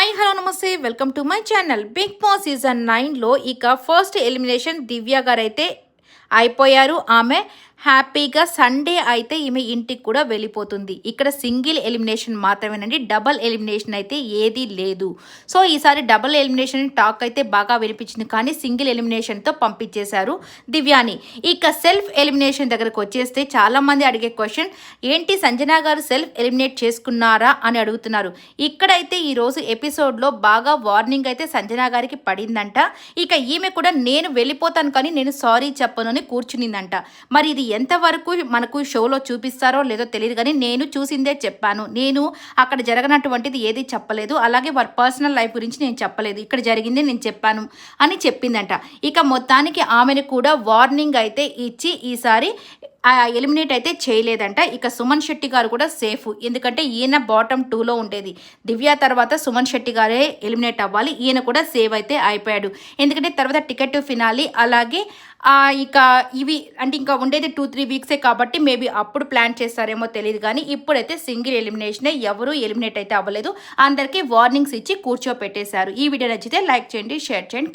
Hi hello నమస్తే welcome to my channel. Bigg Boss season 9లో ఇక ఫస్ట్ ఎలిమినేషన్ దివ్య గారు అయితే అయిపోయారు. ఆమె హ్యాపీగా సండే అయితే ఈమె ఇంటికి కూడా వెళ్ళిపోతుంది. ఇక్కడ సింగిల్ ఎలిమినేషన్ మాత్రమేనండి, డబల్ ఎలిమినేషన్ అయితే ఏదీ లేదు. సో ఈసారి డబల్ ఎలిమినేషన్ టాక్ అయితే బాగా వినిపించింది, కానీ సింగిల్ ఎలిమినేషన్తో పంపించేశారు దివ్యాని. ఇక సెల్ఫ్ ఎలిమినేషన్ దగ్గరకు వచ్చేస్తే చాలామంది అడిగే క్వశ్చన్ ఏంటి, సంజన గారు సెల్ఫ్ ఎలిమినేట్ చేసుకున్నారా అని అడుగుతున్నారు. ఇక్కడైతే ఈరోజు ఎపిసోడ్లో బాగా వార్నింగ్ అయితే సంజన గారికి పడిందంట. ఇక ఈమె కూడా నేను వెళ్ళిపోతాను కానీ నేను సారీ చెప్పను అని కూర్చునిందంట. మరి ఇది ఎంతవరకు మనకు షోలో చూపిస్తారో లేదో తెలియదు, కానీ నేను చూసిందే చెప్పాను, నేను అక్కడ జరగనటువంటిది ఏది చెప్పలేదు, అలాగే వారి పర్సనల్ లైఫ్ గురించి నేను చెప్పలేదు, ఇక్కడ జరిగింది నేను చెప్పాను అని చెప్పిందంట. ఇక మొత్తానికి ఆమెను కూడా వార్నింగ్ అయితే ఇచ్చి ఈసారి ఎలిమినేట్ అయితే చేయలేదంట. ఇక సుమన్ శెట్టి గారు కూడా సేఫ్, ఎందుకంటే ఈయన బాటమ్ 2లో ఉండేది. దివ్య తర్వాత సుమన్ శెట్టి గారే ఎలిమినేట్ అవ్వాలి, ఈయన కూడా సేవ్ అయితే అయిపోయాడు. ఎందుకంటే తర్వాత టికెట్ ఫినాలి, అలాగే ఇక ఇవి అంటే ఇంకా ఉండేది 2-3 వీక్సే కాబట్టి మేబీ అప్పుడు ప్లాన్ చేస్తారేమో తెలియదు, కానీ ఇప్పుడైతే సింగిల్ ఎలిమినేషనే, ఎవరు ఎలిమినేట్ అయితే అవ్వలేదు, అందరికీ వార్నింగ్స్ ఇచ్చి కూర్చోపెట్టేశారు. ఈ వీడియో నచ్చితే లైక్ చేయండి, షేర్ చేయండి.